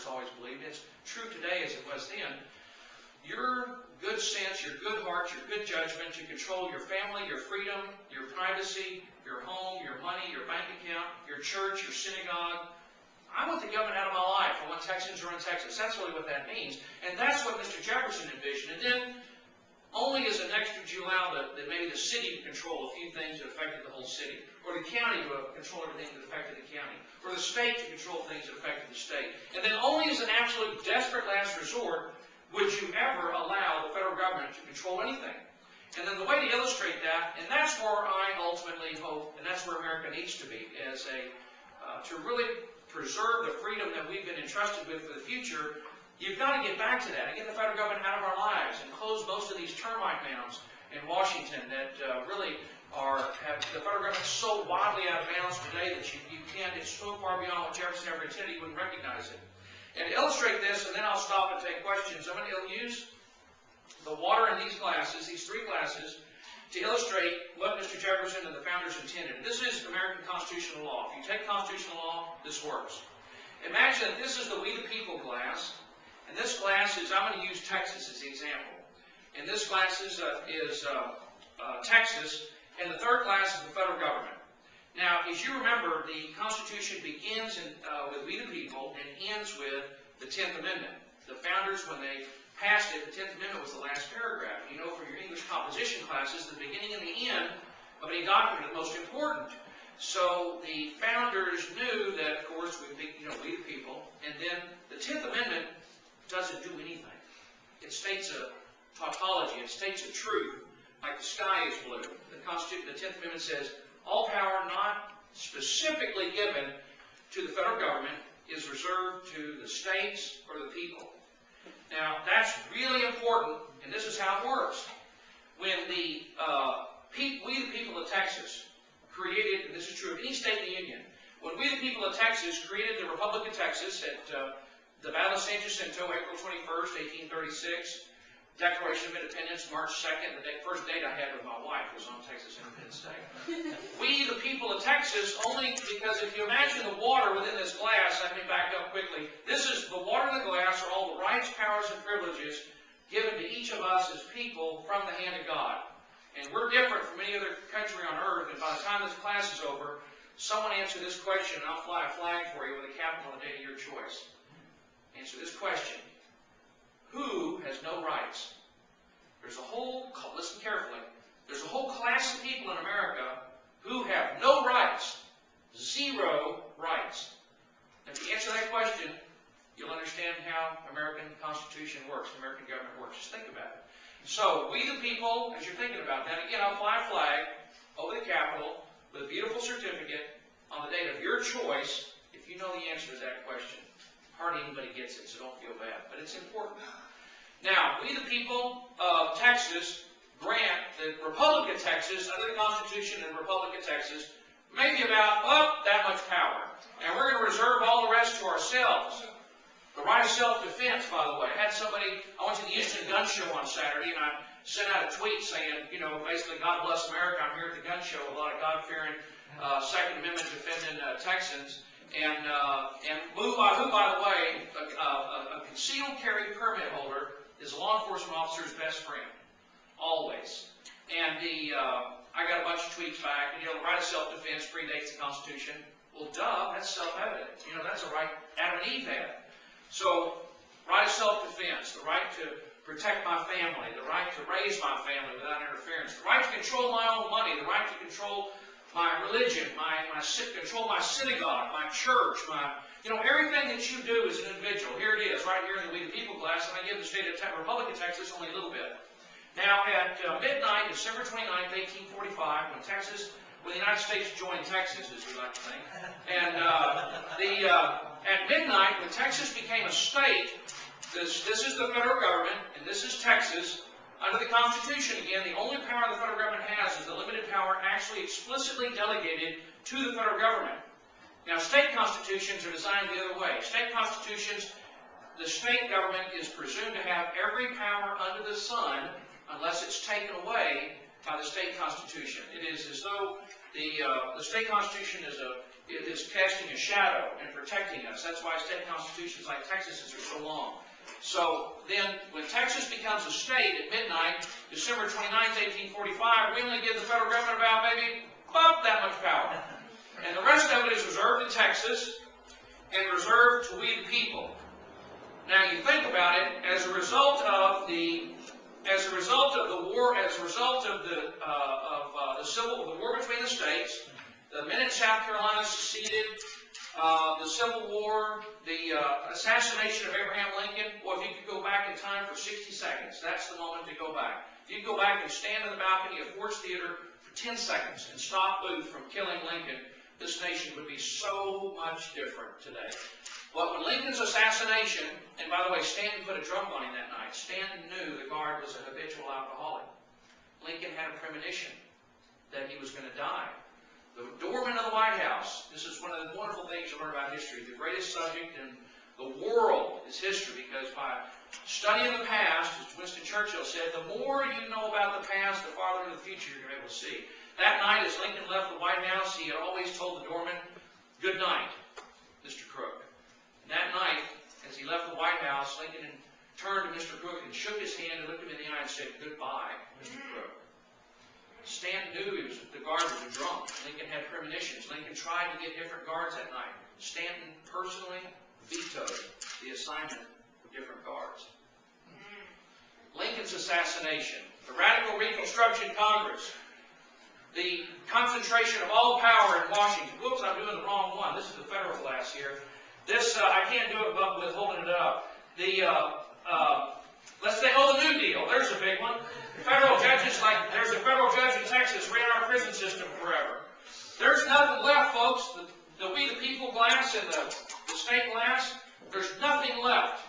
founders always believed, it's true today as it was then, your good sense, your good heart, your good judgment to control your family, your freedom, your privacy, your home, your money, your bank account, your church, your synagogue. I want the government out of my life. I want Texans to run Texas. That's really what that means. And that's what Mr. Jefferson envisioned. And then only as an extra did you allow that maybe the city to control a few things that affected the whole city, or the county to control everything that affected the county, or the state to control things that affected the state. And then only as an absolute desperate last resort would you ever allow the federal government to control anything. And then the way to illustrate that, and that's where I ultimately hope, and that's where America needs to be, as to really preserve the freedom that we've been entrusted with for the future. You've got to get back to that and get the federal government out of our lives and close most of these termite mounds in Washington that really have the federal government so wildly out of balance today that you can't, it's so far beyond what Jefferson ever intended, you wouldn't recognize it. And to illustrate this, and then I'll stop and take questions, I'm going to use the water in these glasses, these three glasses, to illustrate what Mr. Jefferson and the founders intended. And this is American constitutional law. If you take constitutional law, this works. Imagine that this is the we the people glass, and this glass is, I'm going to use Texas as the example. And this glass is Texas, and the third glass is the federal government. Now, as you remember, the Constitution begins with we the people and ends with the 10th Amendment. The founders, when they passed it, the 10th Amendment was the last paragraph. You know from your English composition classes, the beginning and the end of any document is most important. So the founders knew that, of course, we the people, and then the 10th Amendment doesn't do anything. It states a tautology, it states a truth, like the sky is blue. The 10th Amendment says, all power not specifically given to the federal government is reserved to the states or the people. Now, that's really important, and this is how it works. When we the people of Texas created, and this is true of any state in the Union, when we the people of Texas created the Republic of Texas at the Battle of San Jacinto, April 21st, 1836, Declaration of Independence, March 2nd, the first date I had with my wife was on Texas Independence Day. We, the people of Texas, only because if you imagine the water within this glass, let me back up quickly. This is the water in the glass are all the rights, powers, and privileges given to each of us as people from the hand of God. And we're different from any other country on earth, and by the time this class is over, someone answer this question, and I'll fly a flag for you with a capital on the date of your choice. Answer this question. Who has no rights? There's a whole, listen carefully, there's a whole class of people in America who have no rights. Zero rights. And if you answer that question, you'll understand how American Constitution works, American government works. Just think about it. So, we the people, as you're thinking about that, again, I'll fly a flag over the Capitol with a beautiful certificate on the date of your choice if you know the answer to that question. Hardly anybody gets it, so don't feel bad. But it's important. Now, we the people of Texas grant the Republic of Texas, under the Constitution of the Republic of Texas, maybe about that much power. And we're going to reserve all the rest to ourselves. The right of self-defense, by the way. I went to the Houston Gun Show on Saturday, and I sent out a tweet saying, basically, God bless America. I'm here at the gun show with a lot of God-fearing Second Amendment defending Texans. And who, by the way, a concealed carry permit holder is a law enforcement officer's best friend, always. And I got a bunch of tweets back. The right of self-defense predates the Constitution. Well, duh, that's self-evident. That's a right Adam and Eve had. So, right of self-defense, the right to protect my family, the right to raise my family without interference, the right to control my own money, the right to control my religion, control my synagogue, my church, everything that you do as an individual. Here it is, right here in the We the People class, and I give the state of Republic of Texas only a little bit. Now, at midnight, December 29th, 1845, when the United States joined Texas, as we like to think, and at midnight, when Texas became a state, this is the federal government, and this is Texas. Under the Constitution, again, the only power the federal government has is the limited power actually explicitly delegated to the federal government. Now, state constitutions are designed the other way. State constitutions, the state government is presumed to have every power under the sun unless it's taken away by the state constitution. It is as though the state constitution is casting a shadow and protecting us. That's why state constitutions like Texas's are so long. So then, when Texas becomes a state at midnight, December 29th, 1845, we only give the federal government about maybe that much power. And the rest of it is reserved to Texas and reserved to we the people. Now you think about it, as a result of the war, as a result of the war between the states, the minute South Carolina seceded, the Civil War, the assassination of Abraham Lincoln. Well, if you could go back in time for 60 seconds, that's the moment to go back. If you could go back and stand in the balcony of Ford's Theater for 10 seconds and stop Booth from killing Lincoln, this nation would be so much different today. But when Lincoln's assassination, and by the way, Stanton put a drunk on him that night. Stanton knew the guard was a habitual alcoholic. Lincoln had a premonition that he was going to die. The doorman of the White House, this is one of the wonderful things you learn about history. The greatest subject in the world is history, because by studying the past, as Winston Churchill said, the more you know about the past, the farther into the future you're able to see. That night, as Lincoln left the White House, he had always told the doorman, "Good night, Mr. Crook." And that night, as he left the White House, Lincoln turned to Mr. Crook and shook his hand and looked him in the eye and said, "Goodbye, Mr. Crook." Stanton knew the guard was a drunk. Lincoln had premonitions. Lincoln tried to get different guards that night. Stanton personally vetoed the assignment of different guards. Lincoln's assassination, the Radical Reconstruction Congress, the concentration of all power in Washington. Whoops, I'm doing the wrong one. This is the federal glass here. This, I can't do it but with holding it up. Let's say, the New Deal. There's a big one. Federal judges, there's a federal judge in Texas ran our prison system forever. There's nothing left, folks. The we the people glass and the state glass, there's nothing left.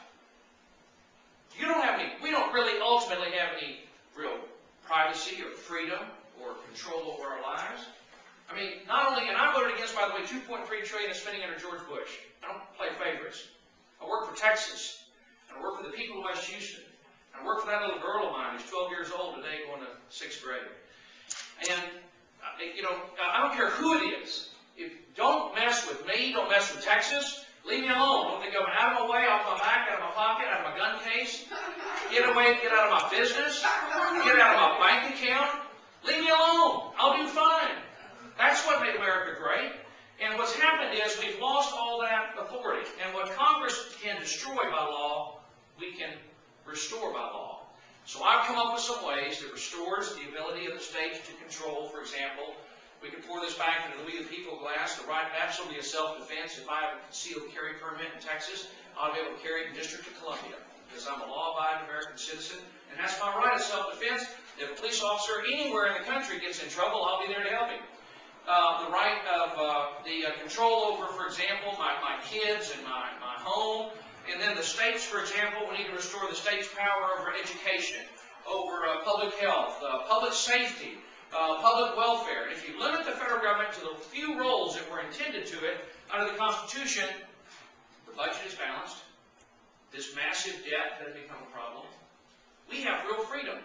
We don't really ultimately have any real privacy or freedom or control over our lives. I mean, not only, and I voted against, by the way, $2.3 trillion in spending under George Bush. I don't play favorites. I work for Texas. And I work for the people of West Houston. And I work for that little girl of mine who's 12 years old today going to 6th grade. And, I don't care who it is. Don't mess with me. Don't mess with Texas. Leave me alone. Don't think I'm out of my way, off my back, out of my pocket, out of my gun case. Get away, get out of my business. Get out of my bank account. Leave me alone. I'll do fine. That's what made America great. And what's happened is we've lost all that authority. And what Congress can destroy by law, we can restore by law. So I've come up with some ways that restores the ability of the states to control. For example, we can pour this back into the we the people glass. The right absolutely is self-defense. If I have a concealed carry permit in Texas, I'll be able to carry it in the District of Columbia because I'm a law-abiding American citizen. And that's my right of self-defense. If a police officer anywhere in the country gets in trouble, I'll be there to help him. The right of the control over, for example, my kids and my home. And then the states, for example, we need to restore the state's power over education, over public health, public safety, public welfare. If you limit the federal government to the few roles that were intended to it under the Constitution, the budget is balanced. This massive debt doesn't become a problem. We have real freedom.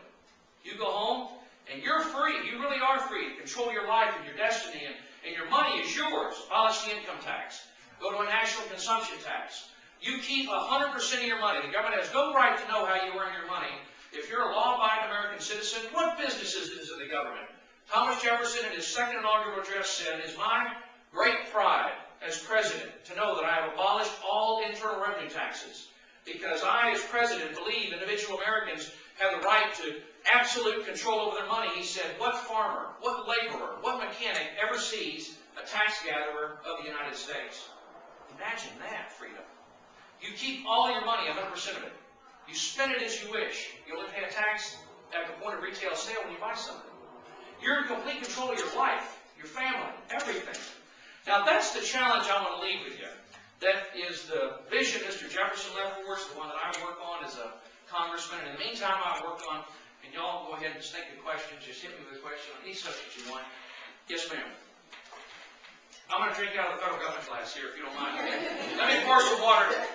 You go home, and you're free. You really are free to control your life and your destiny, and your money is yours. Abolish the income tax. Go to a national consumption tax. You keep 100% of your money. The government has no right to know how you earn your money. If you're a law-abiding American citizen, what business is this in the government? Thomas Jefferson, in his second inaugural address, said, "It is my great pride as president to know that I have abolished all internal revenue taxes, because I, as president, believe individual Americans have the right to absolute control over their money." He said, "What farmer, what laborer, what mechanic ever sees a tax gatherer of the United States?" Imagine that freedom. You keep all your money, 100% of it. You spend it as you wish. You only pay a tax at the point of retail sale when you buy something. You're in complete control of your life, your family, everything. Now, that's the challenge I want to leave with you. That is the vision Mr. Jefferson left for us, the one that I work on as a congressman. In the meantime, I work on, and y'all go ahead and think of questions. Just hit me with a question on any subject you want. Yes, ma'am. I'm going to drink out of the federal government glass here, if you don't mind. Let me pour some water.